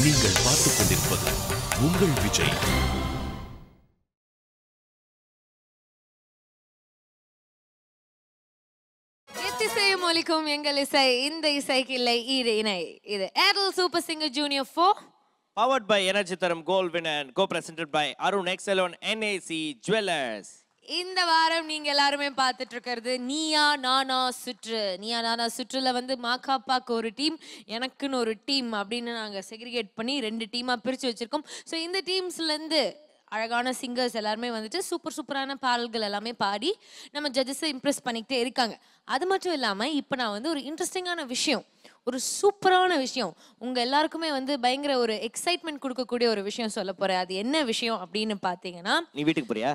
நீங்கள் பார்த்துக் கொண்டிருப்பது உங்கள் விஜய். எத்திசையும் எங்கள் இசை, இந்த இசைக்கு இல்லை ஈடு இணை. இது Airtel Super Singer Junior 4 powered by Energy Tharam Gold Winner and co-presented by Arun Excellon NAC Jewelers. இந்த வாரம் நீங்க எல்லாருமே பார்த்துட்டு இருக்கிறது நீயா நானா சுற்று. நீயா நானா சுற்றுல வந்து மாக்காப்பாக்கு ஒரு டீம், எனக்குன்னு ஒரு டீம் அப்படின்னு நாங்கள் செக்ரிகேட் பண்ணி 2 டீமாக பிரித்து வச்சுருக்கோம். ஸோ இந்த டீம்ஸ்லேருந்து அழகான சிங்கர்ஸ் எல்லாருமே வந்துட்டு சூப்பரான பாடல்கள் எல்லாமே பாடி நம்ம ஜட்ஜஸை இம்ப்ரெஸ் பண்ணிக்கிட்டே இருக்காங்க. அது மட்டும் இல்லாமல் இப்போ நான் வந்து ஒரு இன்ட்ரெஸ்டிங்கான விஷயம், ஒரு சூப்பரான விஷயம், உங்கள் எல்லாருக்குமே வந்து பயங்கர ஒரு எக்ஸைட்மெண்ட் கொடுக்கக்கூடிய ஒரு விஷயம் சொல்ல போகிறேன். அது என்ன விஷயம் அப்படின்னு பார்த்தீங்கன்னா, நீ வீட்டுக்கு போறியா?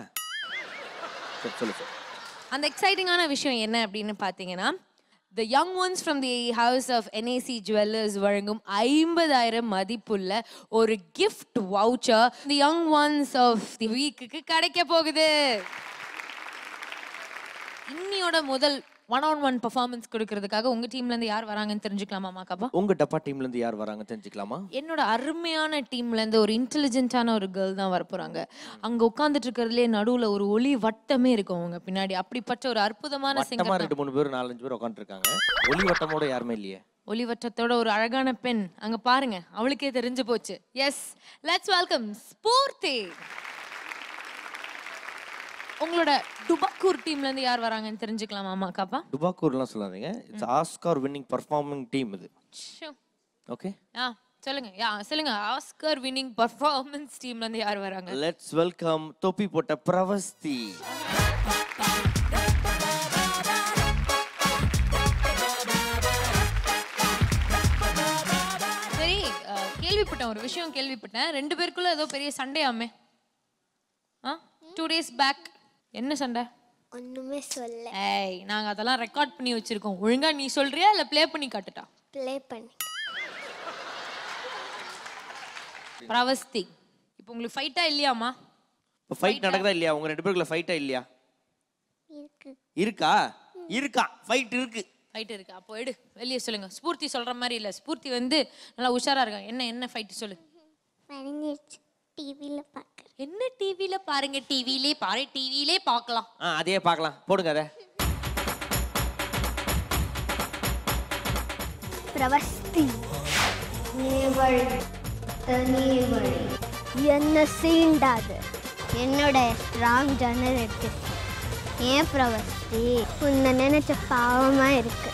சொல்லு. அந்த எக்ஸைட்டிங்கான விஷயம் என்ன அப்படின்னு பார்த்தீங்கன்னா, The young ones from the house of NAC Jewelers வழங்கும் 50,000 மதிப்புள்ள ஒரு gift voucher the young ones of the week-க்கு கிடைக்க போகுது. இன்னியோட முதல் 1-on-1 performance கொடுக்கிறதுக்காக உங்க டீம்ல இருந்து யார் வராங்கன்னு தெரிஞ்சுக்கலாமா மாக்காப்பா? உங்க டப்பா டீம்ல இருந்து யார் வராங்க தெரிஞ்சுக்கலாமா? என்னோட அருமையான டீம்ல இருந்து ஒரு இன்டெலிஜென்ட்டான ஒரு கேர்ள் தான் வர போறாங்க. அங்க உட்கார்ந்துட்டு இருக்கிறதுலே நடுவுல ஒரு ஒளி வட்டமே இருக்கும் அவங்க பின்னாடி. அப்படிப்பட்ட ஒரு அற்புதமான சிங்கர். 2-3 பேர் 4-5 பேர் உட்கார்ந்து இருக்காங்க. ஒளி வட்டமோட யாருமே இல்லையே. ஒளி வட்டத்தோட ஒரு அழகான பெண் அங்க பாருங்க, அவளுக்கே தெரிஞ்சு போச்சு. Yes, let's welcome Spoorthi. உங்களோட டுபாக்கூர் டீம்ல இருந்து யார் வராங்கன்னு தெரிஞ்சுக்கலாமா மாக்காப்பா? டுபாக்கூர்லாம் சொல்லாதீங்க, it's Oscar winning performing team இது. ஓகே, சொல்லுங்க. ஆஸ்கார் வின்னிங் பெர்ஃபார்மன்ஸ் டீம்ல இருந்து யார் வராங்க? லெட்ஸ் வெல்கம் தொப்பி போட்ட பிரவஸ்தி. சரி, கேள்விப்பட்டேன், ஒரு விஷயம் கேள்விப்பட்டேன். 2 பேருக்குள்ள ஏதோ பெரிய சண்டையாமே 2 days பேக். என்ன சண்டை? ஒண்ணுமே சொல்ல. ஏய், நாங்க அதெல்லாம் ரெக்கார்ட் பண்ணி வச்சிருக்கோம். ஒழுங்கா நீ சொல்றியா இல்ல ப்ளே பண்ணி காட்டுட்டா? ப்ளே பண்ணி. பிரவஸ்தி, இப்போ உங்களுக்கு ஃபைட்டா இல்லையாமா? இப்போ ஃபைட் நடக்குதா இல்லையா? உங்க 2 பேருக்குள்ள ஃபைட்டா இல்லையா? இருக்கா ஃபைட் இருக்கு. ஃபைட் இருக்கு. அப்போ எடு, வெளியே சொல்லுங்க. ஸ்பூர்த்தி சொல்ற மாதிரி இல்ல. ஸ்பூர்த்தி வந்து நல்லா உஷாரா இருக்காங்க. என்ன ஃபைட் சொல்லு. டிவில பாக்க. என்ன டிவில பாருங்க? டிவிலே பார்க்கலாம். அதே பார்க்கலாம், போடுங்க அத. பிரவஸ்தி நீவழி தனிவழி என்ன சீண்டாது என்னோட ஸ்ட்ராங் ஜெனரேட்டர். ஏன் பிரவஸ்தி, உன்னை நினைச்ச பாவமா இருக்கு.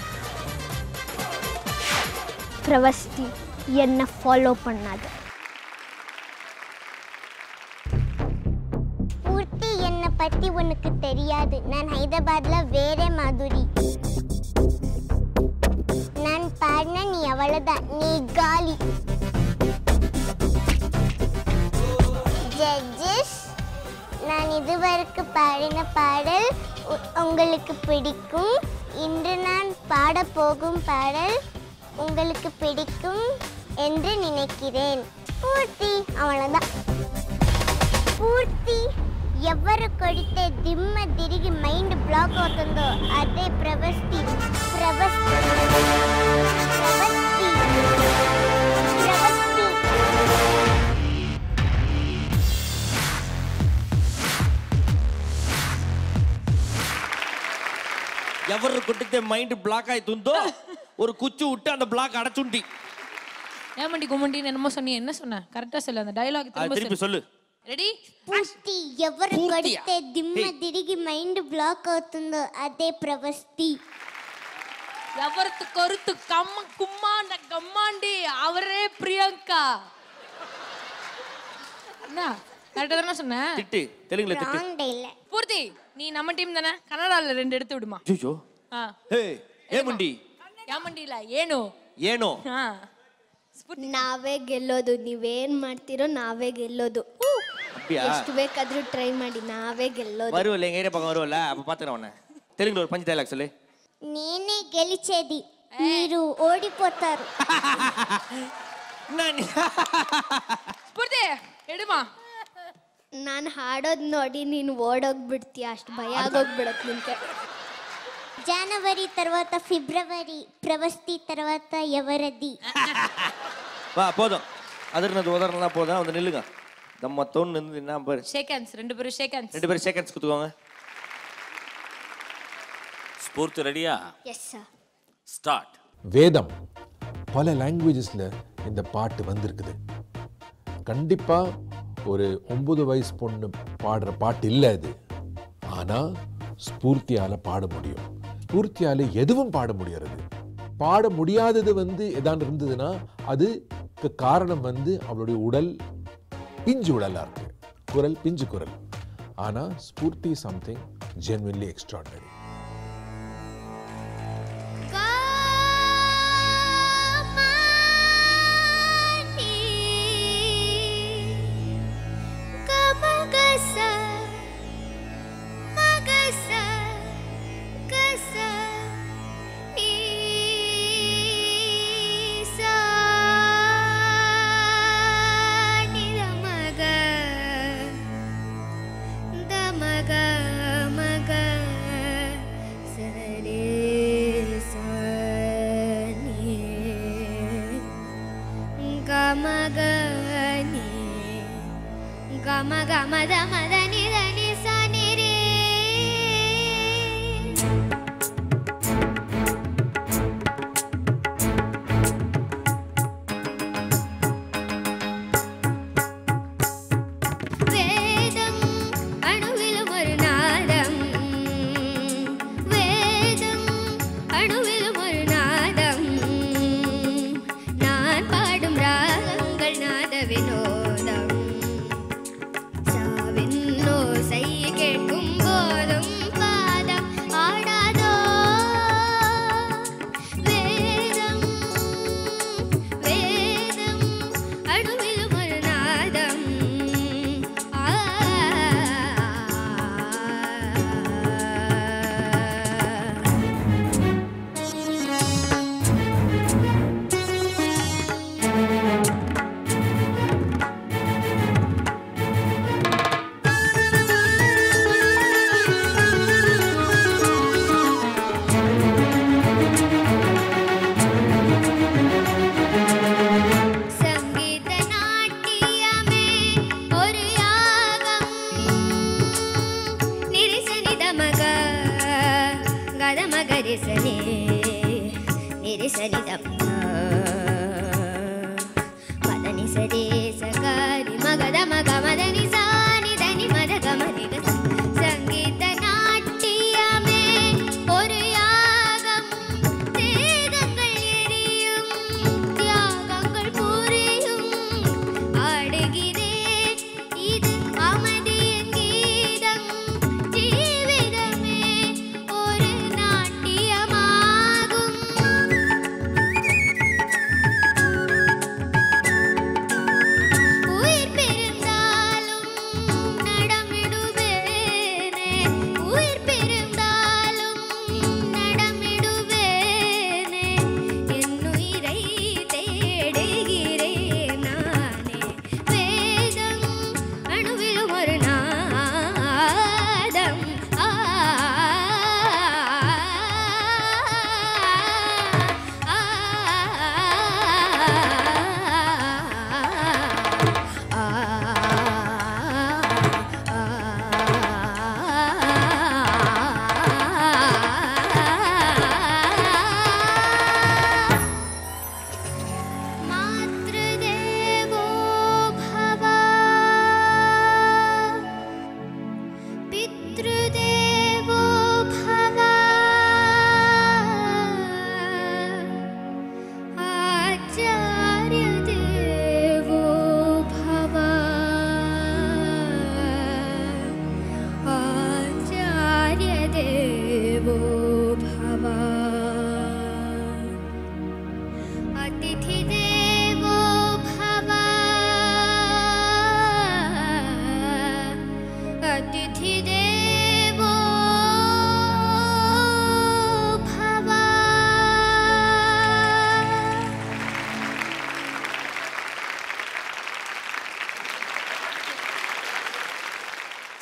பிரவஸ்தி, என்ன ஃபாலோ பண்ணாத. என்னை பத்தி உனக்கு தெரியாது. நான் ஹைதராபாத்ல வேற மாதுரி. நான் பாடின நீ அவ்வளவுதான், நீ காலி. ஜட்ஜஸ், நான் இதுவரைக்கும் பாடின பாடல் உங்களுக்கு பிடிக்கும். இன்று நான் பாட போகும் பாடல் உங்களுக்கு பிடிக்கும் என்று நினைக்கிறேன். பூர்த்தி, அவ்வளவுதான். పూర్తి ఎవరు కొడితే దిమ్మ తిరిగి మైండ్ బ్లాక్ అవుతుందో అదే ప్రవస్తి. ప్రవస్తి ప్రవస్తి ప్రవస్తి. ఎవరు కొట్టితే మైండ్ బ్లాక్ అవుతుందో ஒரு குச்சி விட்டு அந்த பிளாக் அடைச்சுண்டி. ஏமண்டி கும்மண்டின்னு என்னமோ சொன்னீங்க, என்ன சொன்ன? கரெக்டா சொல்லு, அந்த டயலாக் திருப்பி சொல்லு. రెడీ? పూర్తి ఎవరు కొడితే దిమ్మ తిరిగి మైండ్ బ్లాక్ అవుతుందో అదే ప్రవస్తి. ఎవరు కొరుతు కుమ్మాండ గమ్మాండి அவரே பிரியங்கா. என்ன கரெக்டா தான சொன்னேன்? திட்டு தெலுங்குல திட்டு. ராங் இல்ல. பூர்த்தி, நீ நம்ம டீம் தானே? கன்னடால 2 எடுத்து விடுமா. ஐயோ. ஹே ஏமண்டி. ஏமண்டி இல்ல, ஏனோ. ನಾವೇ ಗೆಲ್ಲೋದು. ನೀವೇನ್ ಮಾಡ್ತಿರೋ ನಾವೇ ಗೆಲ್ಲೋದು. ಎಷ್ಟು ಬೇಕಾದ್ರೂ ಟ್ರೈ ಮಾಡಿ, ನಾವೇ ಗೆಲ್ಲೋದು. வருவல எங்க ஏரியா பக்கம் வருவல, அப்ப பாத்துறேன் உன்னை. தெலுங்குல ஒரு பஞ்ச் டயலாக் சொல்லு. నేనే గెలిచేది, మీరు ఓడిపోతారు. పూర్తి ఎడుమా. ನಾನು ಹಾಡೋದು ನೋಡಿ ನೀನು ಓಡೋಗ್ಬಿಡ್ತೀಯ, ಅಷ್ಟು ಭಯ ಆಗೋಗ್ಬಿಡತ್ತೆ ನಿಂಗೆ. జనవరి తర్వాత ఫిబ్రవరి, ప్రవస్తి తర్వాత ఎవరది? வா போதும். அதர்னது உதறலாம் போதும் வந்து நில்லுங்க. நம்ம தோணு நின்று என்ன பாரு. Shake hands. ரெண்டு பேரும் ஷேக் ஹேண்ட்ஸ். ரெண்டு பேரும் ஷேக் ஹேண்ட்ஸ் குத்துக்கோங்க. ஸ்பூர்த்தி ரெடியா? Yes sir. ஸ்டார்ட். வேதம் பல லாங்குவேஜஸில் இந்த பாட்டு வந்திருக்குது. கண்டிப்பாக ஒரு 9 வயசு பொண்ணு பாடுற பாட்டு இல்லை அது. ஆனால் ஸ்பூர்த்தியால் பாட முடியும். ஸ்பூர்த்தியால் எதுவும் பாட முடியாது. பாட முடியாதது எதான் இருந்ததுன்னா அதுக்கு காரணம் அவளுடைய உடல் பிஞ்சு உடலாக இருக்கு. குரல் பிஞ்சு குரல். ஆனால் Sphoorty something genuinely extraordinary.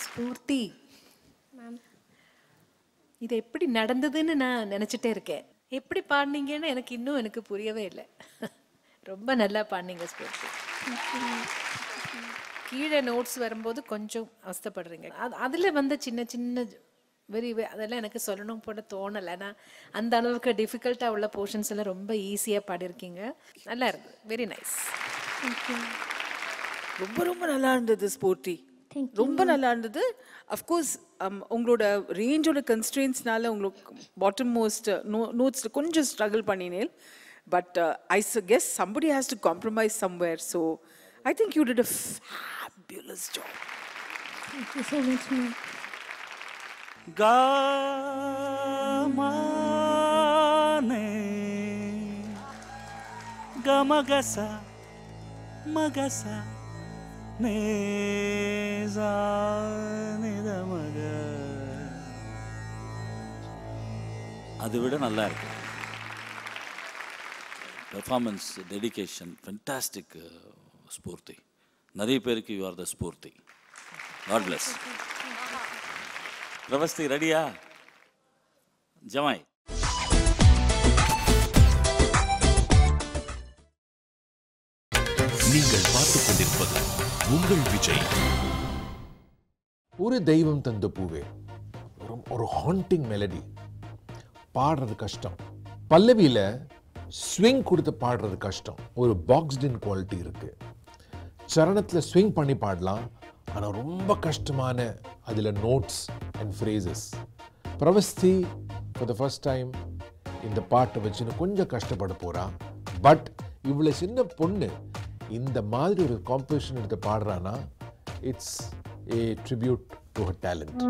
Sphoorty, இது எப்படி நடந்ததுன்னு நான் நினைச்சிட்டே இருக்கேன். எப்படி பாடினீங்கன்னு எனக்கு புரியவே இல்லை. ரொம்ப நல்லா பாடினீங்க ஸ்பூர்த்தி. கீழே நோட்ஸ் வரும்போது கொஞ்சம் அவஸ்தைப்படுறீங்க. அதில் வந்து சின்ன சின்ன அதெல்லாம் எனக்கு சொல்லணும் போல தோணலை. ஆனால் அந்த அளவுக்கு டிஃபிகல்ட்டாக உள்ள போர்ஷன்ஸ் எல்லாம் ரொம்ப ஈஸியாக பாடியிருக்கீங்க. நல்லா இருக்கு, வெரி நைஸ். ரொம்ப ரொம்ப நல்லா இருந்தது ஸ்பூர்த்தி, ரொம்ப நல்லா இருந்தது. அஃப்கோர்ஸ் உங்களோட ரேஞ்சோட கன்ஸ்ட்ரெயின்ஸ்னால உங்களுக்கு பாட்டம் மோஸ்ட் நோட்ஸில் கொஞ்சம் ஸ்ட்ரகிள் பண்ணினேன். But I guess somebody has to compromise somewhere. So I think you did a fabulous job. Thank you so much, ma'am. Gamane gamagasa magasa neza nidamaga. அதை விட நல்லா இருக்கு. Performance, dedication, fantastic Spoorthi. நிறைய பேருக்கு you are the Spoorthi. God bless. Pravasthi ரெடியா? ஜமாய். நீங்கள் பார்த்துக் கொண்டிருப்பது உங்கள் விஜய். ஒரு தெய்வம் தந்த பூவே, ஒரு ஹாண்டிங் மெலடி. பாடுறது கஷ்டம். பல்லவியில ஸ்விங் கொடுத்து பாடுறது கஷ்டம். ஒரு பாக்ஸ்டின் குவாலிட்டி இருக்கு. சரணத்துல ஸ்விங் பண்ணி பாடலாம், ஆனா ரொம்ப கஷ்டமான அதுல notes and phrases. Pravasthi for the first time இந்த பாட்டை வச்சுன்னு கொஞ்சம் கஷ்டப்பட போறா. பட் இவ்வளவு சின்ன பொண்ணு இந்த மாதிரி ஒரு காம்படிஷன் எடுத்து பாடுறானா, it's a tribute to her talent.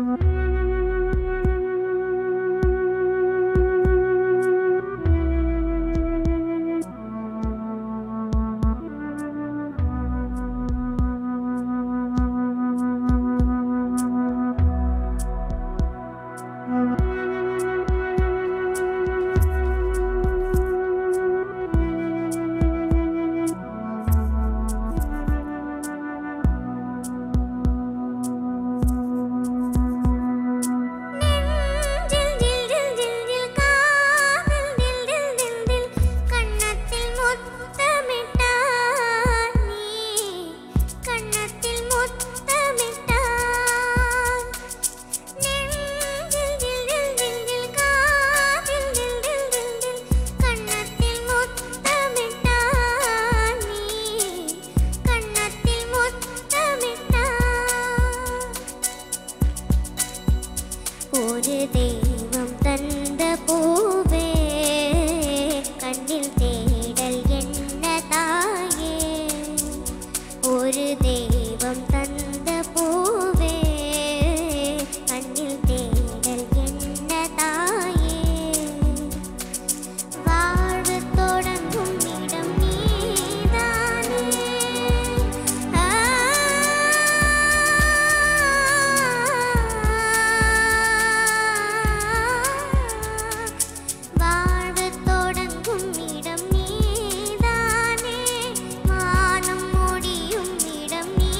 நீதானே, வானம் முடியும் இடம் நீ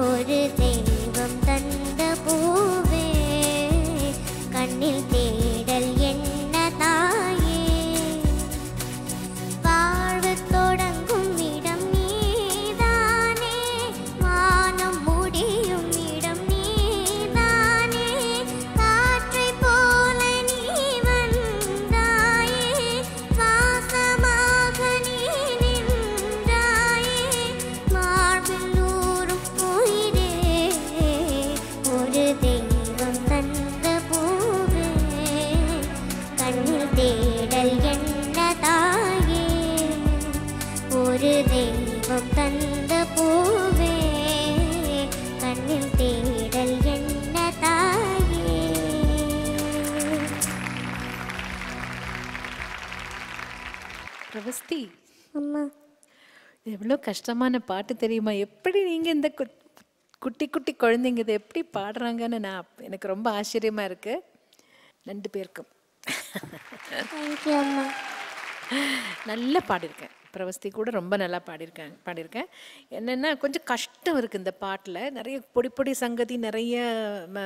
ஒரு தெய்வம் தந்த பூவே கண்ணில் தேடல் என்ன தாயே வாழ்வு தொடங்கும் இடம் நீதானே வானம் முடியும் இடம் நீதானே காற்றை போல நீ வந்தாயே வாசமாக நீ நின்றாயே மார்பில் ஊறும் உயிரே ஒரு தெய்வம் தந்த பூவே கண்ணில் தேடல் என்ன தாயே ஒரு தெய்வம் தந்த பூவே கண்ணில் தேடல் என்ன தாயே பிரவஸ்தி, அம்மா எவ்வளோ கஷ்டமான பாட்டு தெரியுமா? எப்படி நீங்கள் இந்த குட்டி குட்டி குழந்தைங்க இதை எப்படி பாடுறாங்கன்னு எனக்கு ரொம்ப ஆச்சரியமாக இருக்குது. 2 பேருக்கும் தேங்க்யூ அம்மா. நல்லா பாடியிருக்கேன். பிரவஸ்தி கூட ரொம்ப நல்லா பாடியிருக்கேன். என்னென்னா கொஞ்சம் கஷ்டம் இருக்குது இந்த பாட்டில். நிறைய பொடி பொடி சங்கதி, நிறைய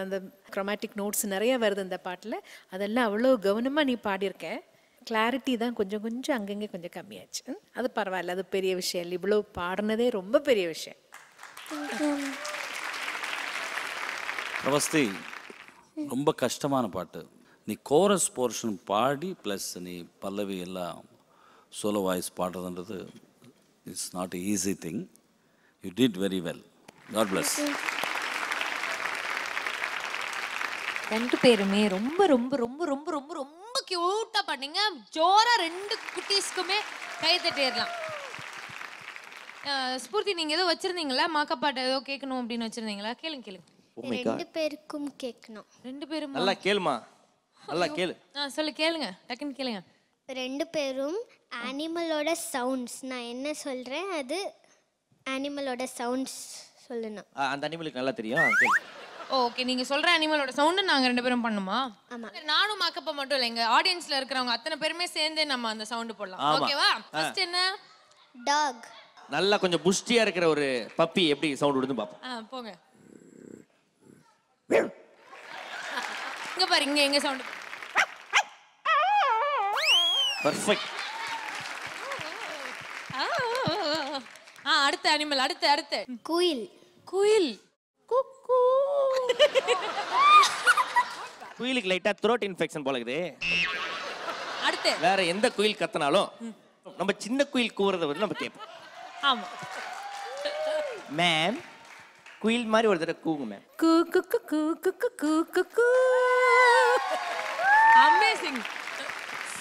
அந்த க்ரோமேட்டிக் நோட்ஸ் நிறைய வருது இந்த பாட்டில். அதெல்லாம் அவ்வளோ கவனமாக நீ பாடியிருக்கேன். கிளாரிட்டி தான் கொஞ்சம் கொஞ்சம் அங்கங்கே கொஞ்சம் கம்மியாச்சு. அது பரவாயில்ல, அது பெரிய விஷயம் இல்லை. இவ்வளோ பாடினதே ரொம்ப பெரிய விஷயம். பிரவஸ்தி, ரொம்ப கஷ்டமான பாட்டு. நீ கோரஸ் போர்ஷன் பாடி ப்ளஸ் நீ பல்லவி எல்லாம் சோலோ வாய்ஸ் பாடுறதுன்றது it's not easy thing. You did very well. God bless. 2 பேருமே ரொம்ப ரொம்ப ரொம்ப ரொம்ப ரொம்ப ரொம்ப கியூட்டா பண்ணீங்க. ஜோரா 2 குட்டீஸ்க்குமே கை தட்டிடலாம். ஸ்பூர்த்தி, நீங்க ஏதோ வச்சிருந்தீங்களா? மாக்கப்பாட்டு ஏதோ கேட்கணும் அப்படின்னு வச்சிருந்தீங்களா? கேளுங்க. 2 பேருக்கும் கேட்கணும். 2 பேரும் நல்லா கேளுமா, நல்லா கேளு. சொல்லு, கேளுங்க, டக்குன்னு கேளுங்க. 2 பேரும் அனிமலோட சவுண்ட்ஸ், நான் என்ன சொல்கிறேன் அது அனிமலோட சவுண்ட்ஸ் சொல்லணும். அந்த அனிமலுக்கு நல்லா தெரியும். கேளு. ஓகே, நீங்க சொல்ற அனிமலோட சவுண்ட் நாங்க 2 பேரும் பண்ணுமா? ஆமா. நானும் மாக்கப்பா மட்டும் இல்ல, எங்க ஆடியன்ஸ்ல இருக்கிறவங்க அத்தனை பேருமே சேர்ந்து நம்ம அந்த சவுண்ட் போடலாம். ஆமா. ஓகேவா? ஃபர்ஸ்ட் என்ன? டாக். நல்லா கொஞ்சம் புஷ்டியா இருக்கிற ஒரு பப்பி எப்படி சவுண்ட் விடுது பாப்போம். போங்க. இங்க பாரு, எங்க சவுண்ட். பெர்ஃபெக்ட். அடுத்த அனிமல், அடுத்து குயில். குயில். குக்கு. குயிலுக்கு லைட்டா த்ரோட் இன்ஃபெக்ஷன் போல இருக்குது. அடுத்து வேற எந்த குயில் கத்தனாலும் நம்ம சின்ன குயில் கூவுறத வந்து நம்ம கேட்போம். ஆமா. மேம், குயில் மாதிரி ஒரு தடவை கூவுங்க மேம். கூ கூ கூ கூ கூ கூ கூ கூ. Amazing,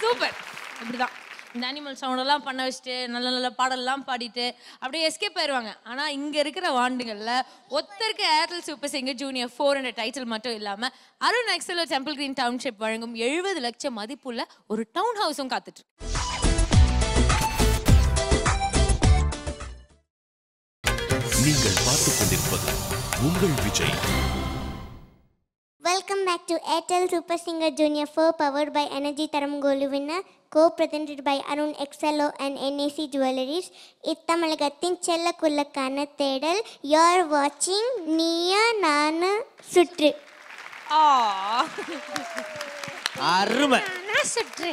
super. இப்படிதான் இந்த அனிமல் சவுண்டெல்லாம் பண்ண வச்சுட்டு நல்ல நல்ல பாடலாம் பாடிட்டு அப்படியே எஸ்கேப் ஆயிடுவாங்க. ஆனால் இங்கே இருக்கிற வாண்டுகளில் ஒருத்தருக்கு ஏர்டெல் சூப்பர் சிங்கர் ஜூனியர் 4 என்ற டைட்டில் மட்டும் இல்லாமல் அருண் எக்ஸலோ டெம்பிள் கிரீன் டவுன்ஷிப் வழங்கும் 70 லட்சம் மதிப்புள்ள ஒரு டவுன் ஹவுஸும் காத்துட்டு. நீங்கள் பார்த்துக் கொண்டிருப்பது உங்கள் Vijay. Welcome back to Airtel Super Singer Junior 4 powered by Energy Taram Gold winner, co-presented by Arun XLO and NAC Jewelries. இத்தமிழகத்தின் செல்லக்குள்ளக்கான தேடல். You're watching நீயா நானு சுற்று. அருமை. நான் சுற்று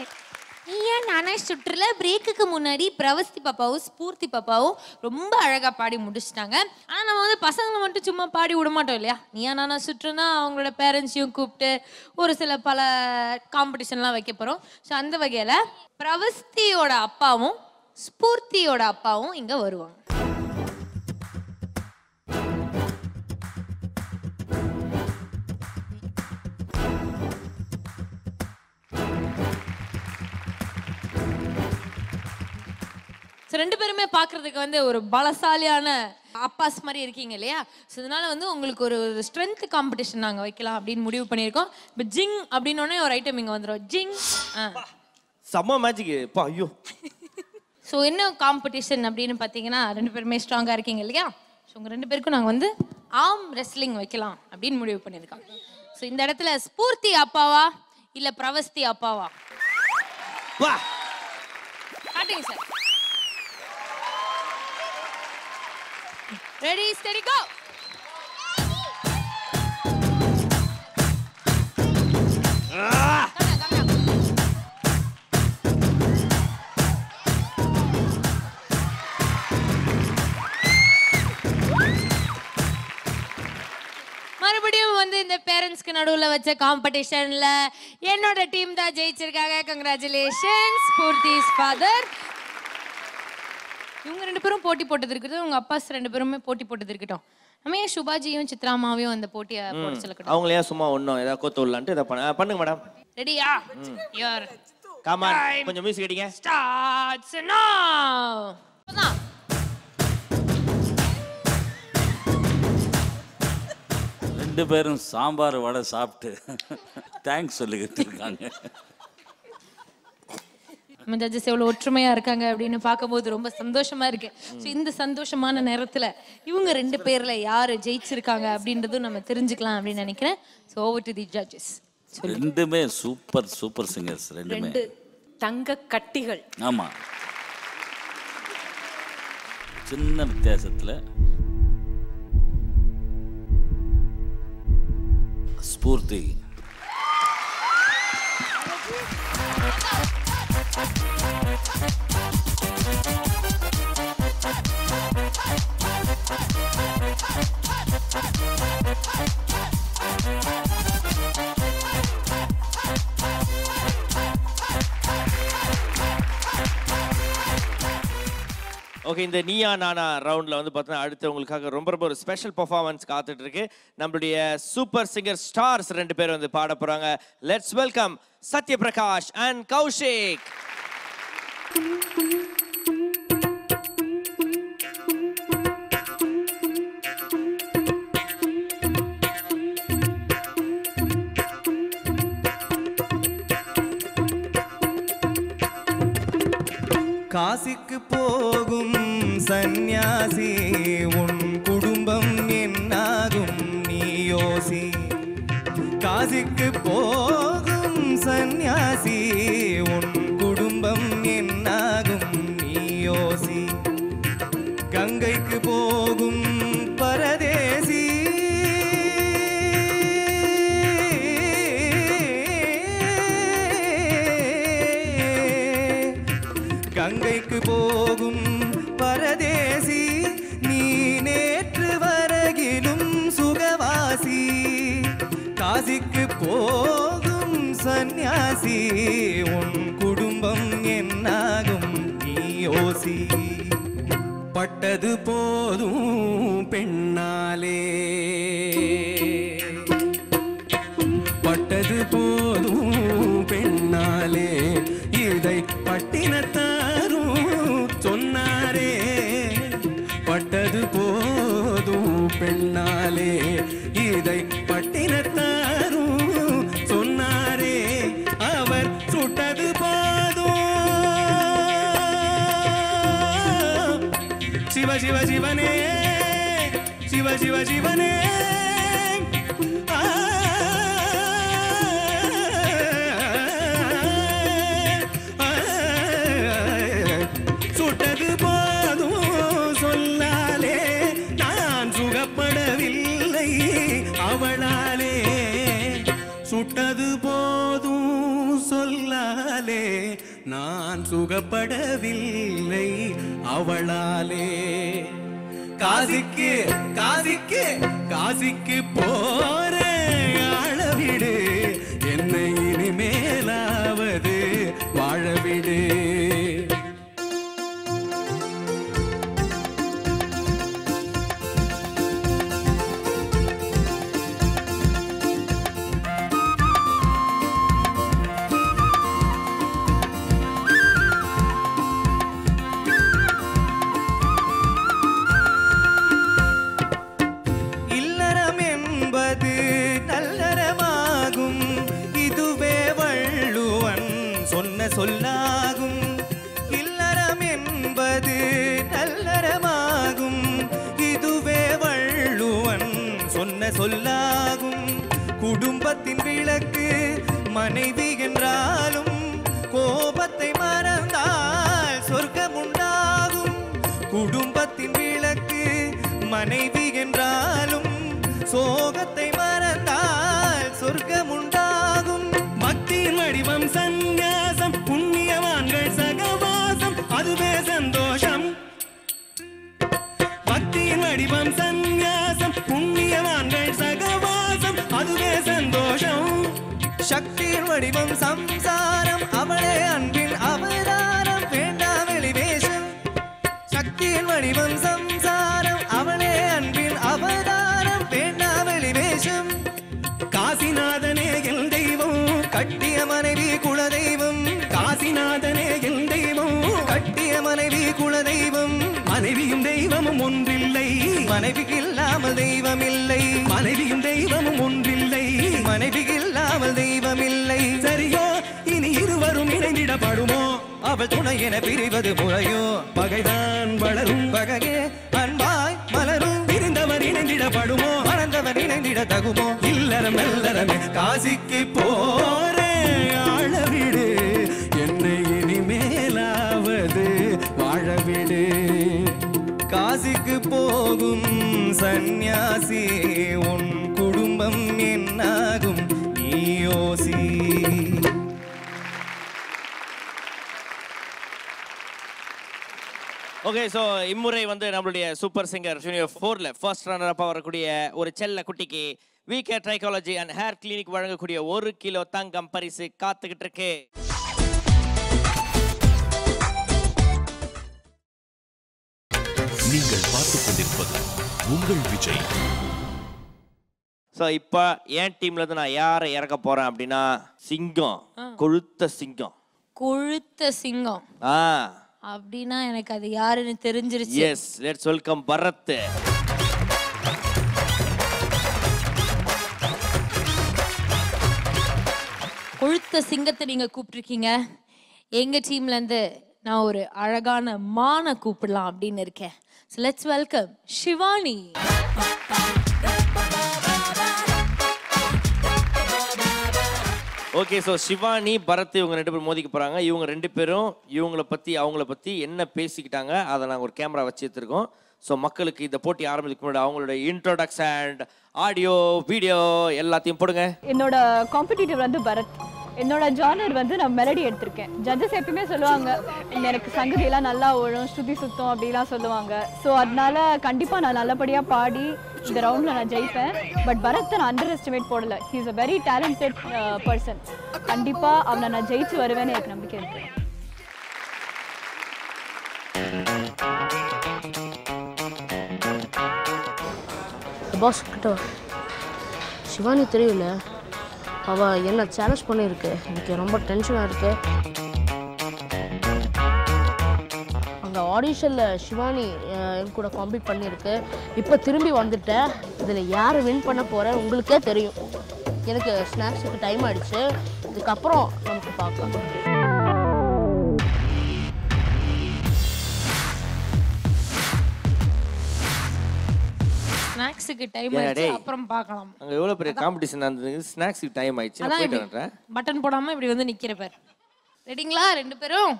நீயா நானே சுற்றுல பிரேக்குக்கு முன்னாடி பிரவஸ்தி பாப்பாவும் ஸ்பூர்த்தி பாப்பாவும் ரொம்ப அழகாக பாடி முடிச்சிட்டாங்க. ஆனால் நம்ம வந்து பசங்களை மட்டும் சும்மா பாடி விட மாட்டோம் இல்லையா? நீயா நானா சுற்றுனா அவங்களோட பேரண்ட்ஸையும் கூப்பிட்டு ஒரு சில பல காம்படிஷன்லாம் வைக்க போகிறோம். ஸோ அந்த வகையில் பிரவஸ்தியோட அப்பாவும் ஸ்பூர்த்தியோட அப்பாவும் இங்கே வருவாங்க. ஸோ 2 பேருமே பார்க்குறதுக்கு வந்து ஒரு பலசாலியான அப்பாஸ் மாதிரி இருக்கீங்க இல்லையா? ஸோ இதனால வந்து உங்களுக்கு ஒரு ஸ்ட்ரென்த் காம்படிஷன் நாங்கள் வைக்கலாம் அப்படின்னு முடிவு பண்ணியிருக்கோம். இப்போ ஜிங் அப்படின்னோடனே ஒரு ஐட்டம் இங்கே வந்துடும். ஜிங். செம்ம மேஜிக். ஐயோ. ஸோ என்ன காம்படிஷன் அப்படின்னு பார்த்தீங்கன்னா 2 பேருமே ஸ்ட்ராங்காக இருக்கீங்க இல்லையா? ஸோ உங்கள் 2 பேருக்கும் நாங்கள் வந்து ஆர்ம் ரெஸ்லிங் வைக்கலாம் அப்படின்னு முடிவு பண்ணியிருக்கோம். ஸோ இந்த இடத்துல ஸ்பூர்த்தி அப்பாவா இல்லை பிரவஸ்தி அப்பாவா? காட்டுங்க சார். Ready, steady, go. மறுபடியும் வந்து இந்த பேரண்ட்ஸ்க்கு நடுவுல வச்ச காம்படிஷன்ல என்னோட டீம் தான் ஜெயிச்சிருக்காங்க. Congratulations Spoorthi's father. இவங்க 2 பேரும் போட்டி போட்டது இருக்கட்டும், உங்க அப்பாஸ் 2 பேருமே போட்டி போட்டது இருக்கட்டும். நம்ம ஏன் சுபாஜியும் சித்ராமாவையும் அந்த போட்டியை போட சொல்லக்கூடாது? அவங்களே சும்மா ஒன்றும் ஏதாவது கோத்து விடலான்ட்டு இதை பண்ணுங்க மேடம். ரெடியா? யுவர் காமான், கொஞ்சம் மியூசிக் அடிங்க. ஸ்டார்ட்ஸ் நவ. ரெண்டு பேரும் சாம்பார் வடை சாப்பிட்டு தேங்க்ஸ் சொல்லிக்கிட்டு இருக்காங்க. நம்ம ஜட்ஜஸ் எவ்வளோ ஒற்றுமையா இருக்காங்க அப்படின்னு பார்க்கும்போது ரொம்ப சந்தோஷமா இருக்கு. ஸோ இந்த சந்தோஷமான நேரத்தில் இவங்க 2 பேர்ல யாரு ஜெயிச்சிருக்காங்க அப்படின்றதும் நம்ம தெரிஞ்சுக்கலாம் அப்படின்னு நினைக்கிறேன். So over to the judges. ரெண்டுமே சூப்பர் சிங்கர்ஸ். ரெண்டுமே தங்க கட்டிகள். ஆமா, சின்ன வித்தியாசத்துல ஸ்பூர்த்தி ஓகே, இந்த நீயா நானா ரவுண்டில் வந்து பார்த்தீங்கன்னா அடுத்து உங்களுக்காக ரொம்ப ஒரு ஸ்பெஷல் பெர்ஃபார்மன்ஸ் காத்துட்டு இருக்கு. நம்மளுடைய சூப்பர் சிங்கர் ஸ்டார்ஸ் 2 பேர் வந்து பாட போறாங்க. Let's welcome Sathyaprakash and Kaushik. காசிக்கு போகும் சந்நியாசி உன் குடும்பம் என்னாகும் நீ யோசி. காசிக்கு போகும் சந்நியாசி உன் குடும்பம் என்னாகும் நீ யோசி. கங்கைக்கு போகும் பரதேசி கங்கைக்கு போகும் பரதேசி நீ நேற்று வரகிலும் சுகவாசி. காசிக்கு போகும் சந்நியாசி உன் குடும்பம் என்னாகும் நீ யோசி. பட்டது போதும் பெண்ணாலே, பட்டது போதும் பெண்ணாலே, இதை பட்டினத்தாரும் சொன்னாரே. பட்டது போதும் பெண்ணாலே, இதை பட்டினத்தாரும் சொன்னாரே. அவர் சுட்டது போதும் சிவ சிவ சிவனே, சிவ சிவ சிவனே. சுட்டது போதும் சொல்லாலே நான் சுகப்படவில்லை அவளாலே. சுட்டது போதும் சொல்லாலே நான் சுகப்படவில்லை அவளாலே. காசிக்கு காசிக்கு காசிக்கு போற ஆளவிடு, என்னை இனிமேலாவது வாழவிடு. சொல்லாகும் இல்லறம் என்பது நல்லறமாகும். இதுவே வள்ளுவன் சொன்ன சொல்லாகும். குடும்பத்தின் விளக்கு மனைவி என்றாலும் கோபத்தை மறந்தால் சொர்க்கம் உண்டாகும். குடும்பத்தின் விளக்கு மனைவி என்றாலும் சோகத்தை மறந்தால் சொர்க்கம் உண்டாகும். பக்தியின் வடிவம் சந்நியாசம், புண்ணியவான்கள் சகவாசம், அதுவே சந்தோஷம். பக்தியின் வடிவம் சந்நியாசம், புண்ணியவான்கள் சகவாசம், சக்தியின் வடிவம் சம்சாரம் அவளே அன்பின் அவதாரம் வேண்டாம் வெளிவேஷம் சக்தியின் வடிவம் சம்சாரம் அவளே அன்பின் அவதாரம் வேண்டாம் வெளிவேஷம் காசிநாதனே என் தெய்வம் கட்டிய மனைவி குலதெய்வம் காசிநாதனே என் தெய்வம் கட்டிய மனைவி குலதெய்வம் மனைவியும் தெய்வமும் ஒன்றில்லை மனைவிக்கு இல்லாமல் தெய்வம் இல்லை மனைவியும் தெய்வமும் ஒன்றில்லை மனைவிக்கு இல்லாமல் தெய்வம் இல்லை சரியோ இனி இருவரும் இணைந்திடப்படுமோ அவள் துணை என பிரிவது முறையோ பகைதான் வளரும் பகையே அன்பாய் மலரும் பிரிந்தவர் இணைந்திடப்படுமோ மறந்தவர் இணைந்திட தகுமோ இல்லறம் நல்லறமே காசிக்கு போரே ஆழவிடு என்னை இனிமேலாவது வாழவிடு காசிக்கு போகும் சந்நியாசி உன் குடும்பம் என்னாகும் நீயோசி ஓகே ஸோ இம்முறை வந்து நம்மளுடைய சூப்பர் சிங்கர் ஜூனியர் 4ல ஃபர்ஸ்ட் ரன்னர் அப்பா வரக்கூடிய ஒரு செல்ல குட்டிக்கு VK trichology and hair clinic வழங்கக்கூடிய 1 கிலோ தங்கம் பரிசு காத்துக்கிட்டு இருக்கு. நீங்கள் பார்த்துக் கொண்டிருப்பது உங்கள் விஜய். ஸோ இப்போ என் டீம்ல இருந்து நான் யாரை இறக்க போறேன் அப்படின்னா சிங்கம், கொழுத்த சிங்கம். கொழுத்த சிங்கம் அப்படின்னா எனக்கு அது யாருன்னு தெரிஞ்சிருச்சு. Yes, let's welcome Bharath. கொழுத்த சிங்கத்தை நீங்க கூப்பிட்டுருக்கீங்க. எங்க டீம்ல இருந்து நான் ஒரு அழகான மானை கூப்பிடலாம் அப்படின்னு இருக்கேன். So let's welcome Shivani. Okay, so Shivani Bharath இவங்க 2 பேரும் மோதிக்க போறாங்க. இவங்க 2 பேரும் இவங்கள பத்தி அவங்கள பத்தி என்ன பேசிக்கிட்டாங்க அதை நாங்கள் ஒரு கேமரா வச்சு எடுத்துருக்கோம். ஸோ மக்களுக்கு இந்த போட்டி ஆரம்பிக்கும் முன்னாடி அவங்களோட இன்ட்ரோடக்ஷன், ஆடியோ, வீடியோ எல்லாத்தையும் போடுங்க. என்னோட காம்படிட்டிவ் வந்து பரத். என்னோட ஜானர் வந்து நான் மெலடி எடுத்திருக்கேன். ஜட்ஜஸ் எப்பயுமே சொல்லுவாங்க எனக்கு சங்கதியெல்லாம் நல்லா ஓடும், ஸ்ருதி சுத்தம் அப்படிலாம் சொல்லுவாங்க. ஸோ அதனால கண்டிப்பாக நான் நல்லபடியாக பாடி இந்த ரவுண்டில் நான் ஜெயிப்பேன். பட் பரத்தை நான் அண்டர் எஸ்டிமேட் போடலை. He is a very talented person. கண்டிப்பாக அவனை நான் ஜெயிச்சு வருவேன்னு எனக்கு நம்பிக்கை இருக்கு. பாஸ் கிட்ட சிவானி தெரியல, அவள் என்ன சேலஞ்ச் பண்ணியிருக்கு. எனக்கு ரொம்ப டென்ஷனாக இருக்கு. அந்த ஆடிஷனில் சிவானி என் கூட காம்பீட் பண்ணியிருக்கு. இப்போ திரும்பி வந்துட்டேன். இதில் யார் வின் பண்ண போகிறேன் உங்களுக்கே தெரியும். எனக்கு ஸ்நாக்ஸுக்கு டைம் ஆகிடுச்சு. இதுக்கப்புறம் நமக்கு பார்க்கலாம். ஸ்நாக்ஸுக்கு டைம் ஆயிடுச்சு, அப்புறம் பார்க்கலாம். அங்க எவ்வளவு பெரிய காம்படிஷன் நடந்தது, ஸ்நாக்ஸ்க்கு டைம் ஆயிடுச்சு. நான் போயிட்டு வரேன். பட்டன் போடாம இப்படி வந்து நிக்கிற பேர். ரெடிங்களா 2 பேரும்?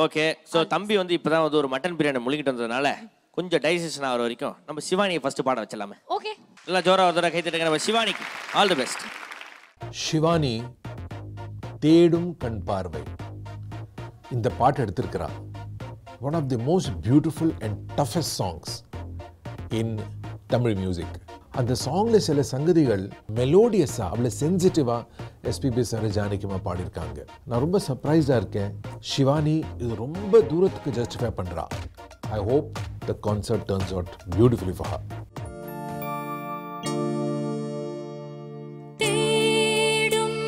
ஓகே, சோ தம்பி வந்து இப்பதான் வந்து ஒரு மட்டன் பிரியாணி முழுங்கிட்டு வந்ததுனால கொஞ்சம் டைஜஷன் ஆகிற வரைக்கும் நம்ம சிவானியை ஃபர்ஸ்ட் பாட வச்சலாமே. ஓகே, எல்லாம் ஜோரா ஒரு தடவை கை தட்டுங்க நம்ம சிவானிக்கு. All the best. சிவானி தேடும் கண் பார்வை இந்த பாட்டு எடுத்திருக்கிறா. One of the most beautiful and toughest songs in Tamil music. அந்த சாங்கில் சில சங்கதிகள் மெலோடியஸாக அவ்வளோ சென்சிட்டிவாக எஸ்பிபி சார் ஜானகிமா பாடியிருக்காங்க. நான் ரொம்ப சர்ப்ரைஸ்டாக இருக்கேன். ஷிவானி இது ரொம்ப தூரத்துக்கு ஜஸ்டிஃபை பண்ணுறா. I hope the concert turns out beautifully for her. தேடும்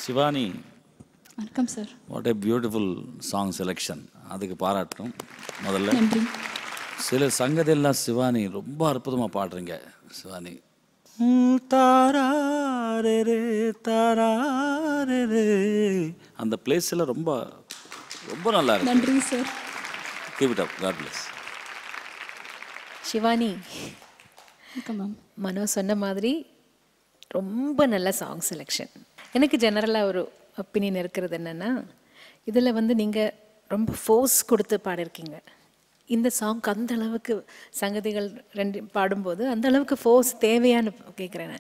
சிவானி, வணக்கம் sir. What a beautiful song selection. அதுக்கு பாராட்டணும் முதல்ல. நன்றி. சில சங்கதியெல்லாம் சிவானி ரொம்ப அற்புதமாக பாடுறீங்க. சிவானி அந்த பிளேஸில் ரொம்ப ரொம்ப நல்லா இருக்கு. நன்றி sir. Keep it up. God bless. Shivani, ma'am. Mano சொன்ன மாதிரி ரொம்ப நல்ல சாங் செலெக்ஷன். எனக்கு ஜெனரலாக ஒரு ஒப்பீனியன் இருக்கிறது என்னென்னா, இதில் வந்து நீங்கள் ரொம்ப ஃபோர்ஸ் கொடுத்து பாடிருக்கீங்க. இந்த சாங்க்கு அந்த அளவுக்கு சங்கதிகள் ரெண்டு பாடும்போது அந்த அளவுக்கு ஃபோர்ஸ் தேவையான்னு கேட்குறேன்.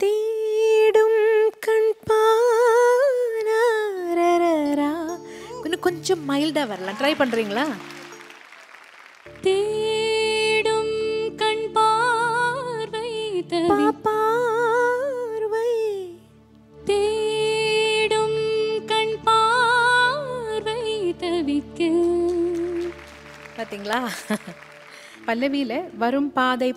தேடும் கண் பாரா இன்னும் கொஞ்சம் மைல்டாக வரலாம். ட்ரை பண்ணுறீங்களா? தேடும் கண் பார்வை பார்வை தேடும் கண் பார்வை தவிக்க. பார்த்தீங்களா? பல்லவியில் வரும் பாதை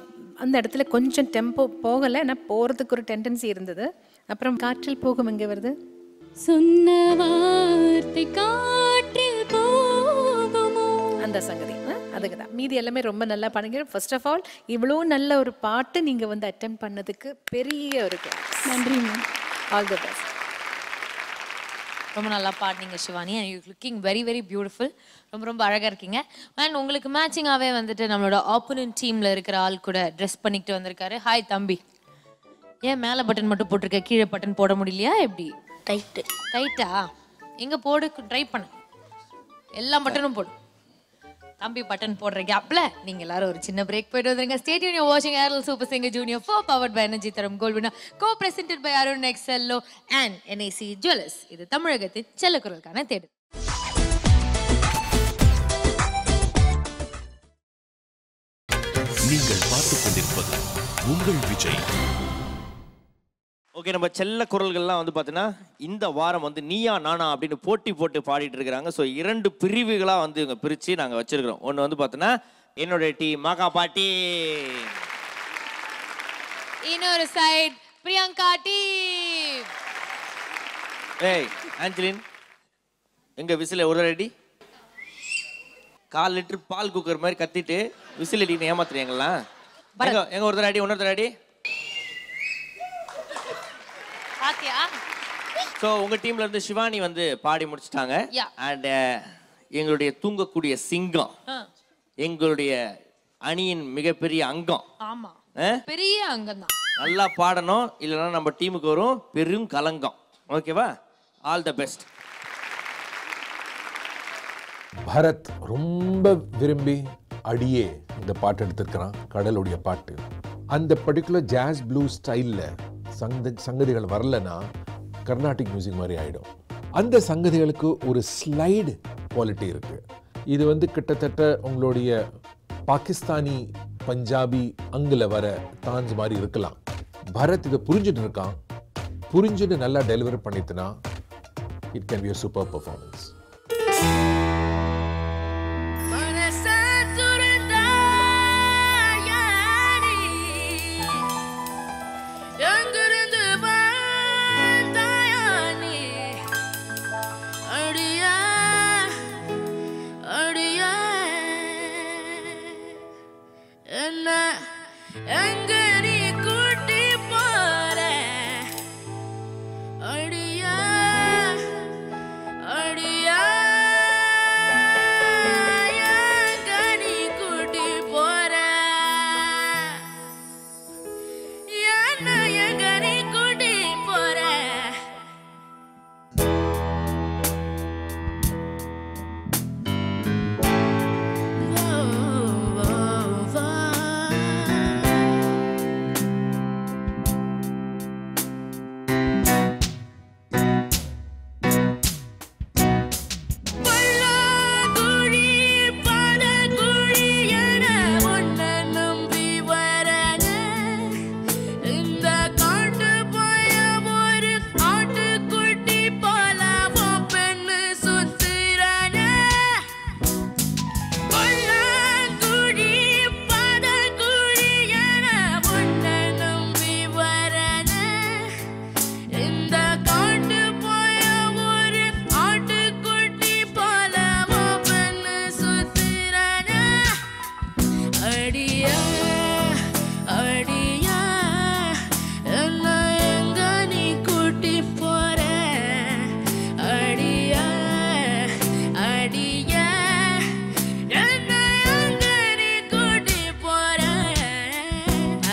அந்த இடத்துல கொஞ்சம் டெம்போ போகலை, ஆனால் போகிறதுக்கு ஒரு டெண்டன்சி இருந்தது. அப்புறம் காற்றில் போகும் எங்கே வருது? சொன்ன வார்த்தை காற்றில் போகுமோ, அந்த சங்கதி. அதுக்கு தான் மீதி எல்லாமே ரொம்ப நல்லா பாடுங்க. ஃபர்ஸ்ட் ஆஃப் ஆல் இவ்வளோ நல்ல ஒரு பாட்டு நீங்கள் வந்து அட்டெம்ட் பண்ணதுக்கு பெரிய ஒரு கிளாஸ். நன்றி மேம். All the best. ரொம்ப நல்லா பாடினீங்க Shivani. And you looking very very beautiful. ரொம்ப ரொம்ப அழகாக இருக்கீங்க. அண்ட் உங்களுக்கு மேட்சிங்காகவே வந்துட்டு நம்மளோட ஆப்போனன்ட் டீமில் இருக்கிற ஆள் கூட ட்ரெஸ் பண்ணிக்கிட்டு வந்திருக்காரு. ஹாய் தம்பி, ஏன் மேலே பட்டன் மட்டும் போட்டிருக்க, கீழே பட்டன் போட முடியலையா? எப்படி? டைட்டா? எங்கே போடு, ட்ரை பண்ணு. எல்லா பட்டனும் போடு. தம்பி பட்டன் போடுற கேப்ல நீங்க எல்லாரும் ஒரு சின்ன பிரேக் போயிட்டு வந்துருங்க. ஸ்டே டியூன், யூ வாட்சிங் Airtel Super Singer Junior 4 powered by energy தரம் gold winner, co presented by Arun Excello and NAC jewellers. இது தமிழகத்தின் செல்லக்குரலுக்கான தேடு. நீங்கள் பார்த்துக் கொண்டிருப்பது உங்கள் விஜய். ஓகே, நம்ம செல்ல குரல்கள்லாம் வந்து பார்த்தீங்கன்னா இந்த வாரம் வந்து நீயா நானா அப்படின்னு போட்டி போட்டு பாடிட்டு இருக்கிறாங்க. ஸோ 2 பிரிவுகளாக வந்து இவங்க பிரித்து நாங்கள் வச்சிருக்கிறோம். ஒன்று வந்து பார்த்தீங்கன்னா என்னோட டீம் மாகா பாட்டி, இன்னொரு சைடு பிரியங்கா டீம். ஏய் ஆஞ்சலின், எங்க விசில் ஒரு ரெடி? 1/4 லிட்டர் பால் குக்கர் மாதிரி கத்திட்டு விசில் அடின்னு ஏமாத்துறீங்களா? எங்க ஒருத்தர் அடி, இன்னொருத்தர் அடி. பாத்தியா? ஸோ உங்க டீம்ல இருந்து சிவானி வந்து பாடி முடிச்சிட்டாங்க. அண்ட் எங்களுடைய தூங்கக்கூடிய சிங்கம், எங்களுடைய அணியின் மிகப்பெரிய அங்கம். ஆமா, பெரிய அங்கம் தான். நல்லா பாடணும், இல்லைன்னா நம்ம டீமுக்கு வரும் பெரும் கலங்கம். ஓகேவா? All the best. பரத் ரொம்ப விரும்பி அடியே இந்த பாட்டு எடுத்திருக்கிறான், கடலுடைய பாட்டு. அந்த பர்டிகுலர் ஜாஸ் ப்ளூ ஸ்டைலில் சங்கதிகள் வரலன்னா கர்நாடிக் மியூசிக் மாதிரி ஆகிடும். அந்த சங்கதிகளுக்கு ஒரு ஸ்லைடு குவாலிட்டி இருக்குது. இது வந்து கிட்டத்தட்ட உங்களுடைய பாகிஸ்தானி பஞ்சாபி அங்கில் வர தான்ஸ் மாதிரி இருக்கலாம். பரத் இதை புரிஞ்சுட்டு இருக்கான், புரிஞ்சுட்டு நல்லா டெலிவர் பண்ணிட்டுனா it can be a super performance. அடியா அடியா என்ன எங்க நீ கூட்டி போற அடியா அடியா என்ன எங்க நீ கூட்டி போற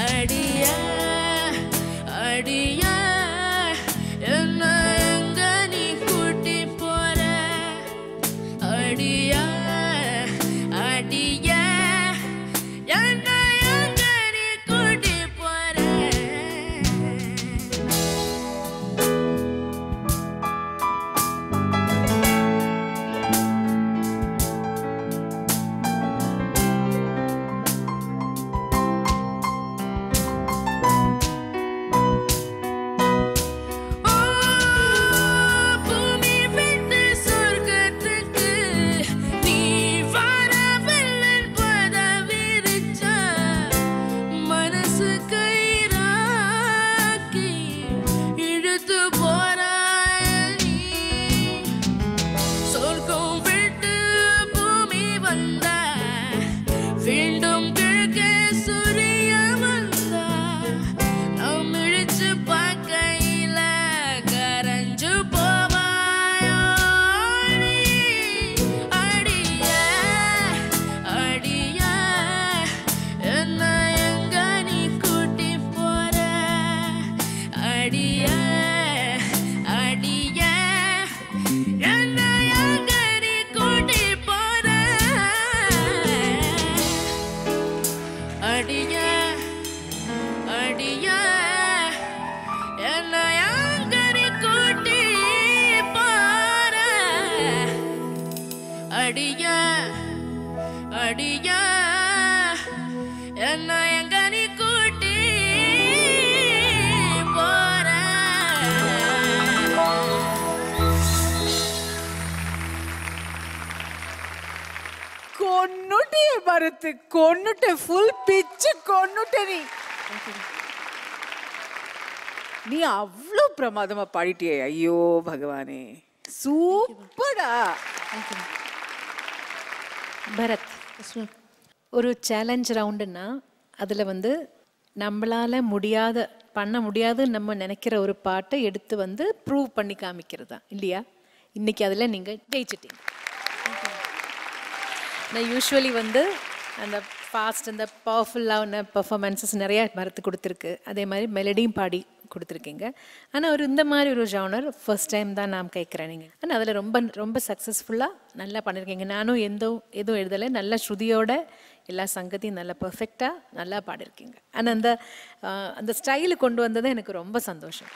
அடியா அடியா என்ன எங்க நீ கூட்டி போற அடியா அடியா என்ன எங்க நீ கூட்டி போற பூமி விட்டு சொர்க்கத்துக்கு நீ வரவில்லைன் பதவிரிச்சா மனசு கயிறாக்கி இழுத்து போறாய் நீ சொர்க்கம் விட்டு பூமி வந்தா மீண்டும் கிழக்கே சூரியன் வந்தா நாம் இழிச்சு பார்க்கையில கரைஞ்சு போவாயோ நீ அடியா அடியா என்ன எங்க நீ கூட்டி போற அடியா அடியா என்ன எங்க நீ கூட்டி போற அடியா அடியா என்ன எங்க நீ கூட்டி போற அடியா அடியா என்ன எங்க நீ கூட்டி போற கொன்னுட்டே பரத் கொன்னுட்ட ஃபுல் பிச்சு கொன்னுட்ட நீ அவ்வளோ பிரமாதமா பாடிட்டியே ஐயோ பகவானே சூப்பரா பரத் ஒரு சேலஞ்ச் ரவுண்டுன்னா அதில் வந்து நம்மளால பண்ண முடியாது நம்ம நினைக்கிற ஒரு பாட்டை எடுத்து வந்து ப்ரூவ் பண்ணி காமிக்கிறதா இல்லையா? இன்னைக்கு அதில் நீங்கள் ஜெயிச்சிட்டீங்க. நான் யூஸ்வலி வந்து அந்த ஃபாஸ்ட் அந்த பவர்ஃபுல்லான பர்ஃபார்மன்ஸஸ் நிறையா மறத்து கொடுத்துருக்கு. அதே மாதிரி மெலடியும் பாடி கொடுத்துருக்கீங்க. ஆனால் இந்த மாதிரி ஒரு ஜானர் ஃபர்ஸ்ட் டைம் தான் நான் கேட்குறேன். நீங்கள் ஆனால் அதில் ரொம்ப ரொம்ப சக்ஸஸ்ஃபுல்லாக நல்லா பண்ணியிருக்கீங்க. நானும் எதுவும் எழுதலை, நல்ல ஸ்ருதியோட எல்லா சங்கத்தையும் நல்லா பர்ஃபெக்டாக நல்லா பாடியிருக்கீங்க. ஆனால் அந்த ஸ்டைலு கொண்டு வந்தது எனக்கு ரொம்ப சந்தோஷம்.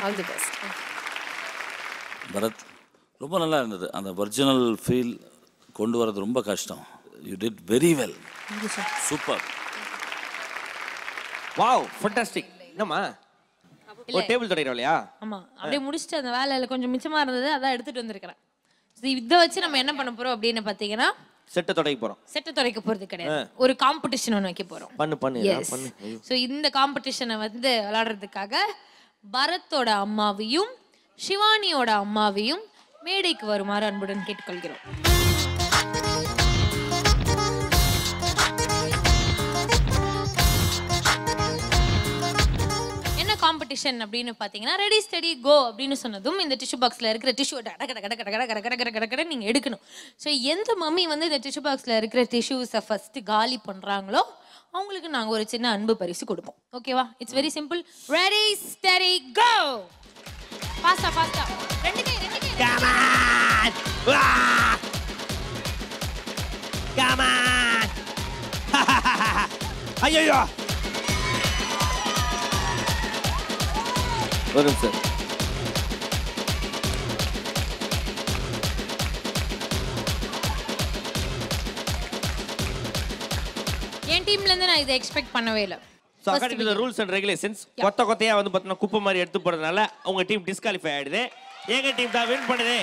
All the best. பரத், ரொம்ப நல்லா இருந்தது. அந்த ஒரிஜினல் ஃபீல் கொண்டு வரது ரொம்ப கஷ்டம். You did very well. Super. Wow, fantastic. என்னம்மா ஒரு டேபிள் தொடறோம் இல்லையா? ஆமா, அப்படியே முடிச்சிட்டு அந்த வேலையில கொஞ்சம் மிச்சமா இருந்தது, அதான் எடுத்துட்டு வந்திருக்கிறேன். இதை வச்சு நம்ம என்ன பண்ண போறோம் அப்படின்னு பாத்தீங்கன்னா செட்டை தொடக்க போறோம். செட்டை தொடக்க போறது கிடையாது, ஒரு காம்படிஷன் ஒன்று வைக்க போறோம். பண்ணு. ஸோ இந்த காம்படிஷனை வந்து விளையாடுறதுக்காக பரத்தோட அம்மாவையும் சிவானியோட அம்மாவையும் மேடைக்கு வருமாறு அன்புடன் கேட்டுக்கொள்கிறோம். காம்படிஷன் அப்படின்னு பார்த்தீங்கன்னா ரெடி ஸ்டடி கோ அப்படின்னு சொன்னதும் இந்த டிஷ்யூ பாக்ஸில் இருக்கிற டிஷ்யூ கட நீங்கள் எடுக்கணும். ஸோ எந்த மம்மி வந்து இந்த டிஷ்யூ பாக்ஸில் இருக்கிற டிஷ்யூஸை ஃபர்ஸ்ட் காலி பண்ணுறாங்களோ அவங்களுக்கு நாங்கள் ஒரு சின்ன அன்பு பரிசு கொடுப்போம். ஓகேவா? It's very simple. Ready steady go. ஃபாஸ்டா ரெண்டு கை ஐயோ ஒரு நிமிஷம். என் டீம்ல இருந்து நான் இதை எக்ஸ்பெக்ட் பண்ணவே இல்லை. So according to the rules and regulations கொத்தையா வந்து பார்த்தீங்கன்னா குப்பை மாதிரி எடுத்து போடுறதுனால உங்க டீம் டிஸ்குவாலிஃபை ஆயிடுது. எங்க டீம் தான் வின் பண்ணுது.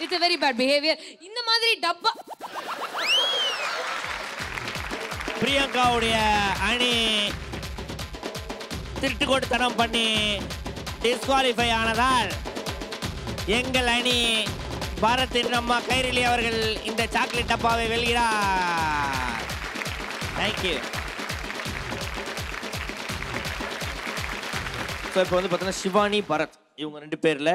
It's a very bad behavior. இந்த மாதிரி டப்பா பிரியங்காவுடைய அணி திருட்டுக்கோட்டுத்தனம் பண்ணி டிஸ்குவாலிஃபை ஆனதால் எங்கள் அணி பாரத்தின் அம்மா கைரளி அவர்கள் இந்த சாக்லேட் டப்பாவை வெல்கிறார். தேங்க்யூ. ஸோ இப்போ வந்து பார்த்தீங்கன்னா சிவானி பரத் இவங்க 2 பேரில்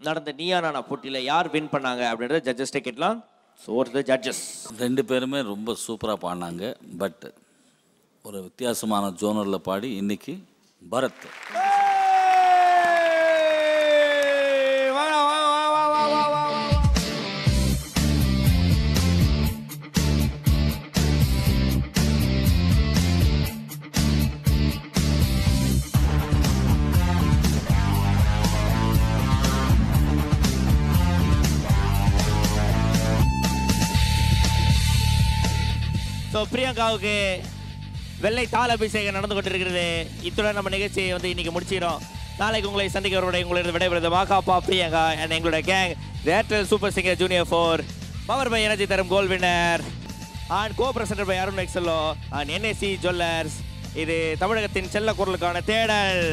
நடந்த நீயா நானா போட்டியில் யார் வின் பண்ணாங்க அப்படின்றத ஜட்ஜஸ்டே கேட்கலாம். ஸோ த ஜட்ஜஸ் 2 பேருமே ரொம்ப சூப்பராக பாடினாங்க. பட் ஒரு வித்தியாசமான ஜோனரில் பாடி இன்னைக்கு பரத். ஸோ பிரியங்காவுக்கு வெள்ளை தாள் அபிஷேகம் நடந்து கொண்டிருக்கிறது. இத்துடன் நம்ம நிகழ்ச்சியை வந்து இன்னைக்கு முடிச்சிடும். நாளைக்கு உங்களை சந்திக்க உங்களுடைய விடைபெறுவது மாகாப்பா பிரியங்கா அண்ட் எங்களோட gang Airtel Super Singer Junior 4 power by energy தரும் gold winner and co presented by Arun Excello and NAC jewellers. இது தமிழகத்தின் செல்ல குரலுக்கான தேடல்.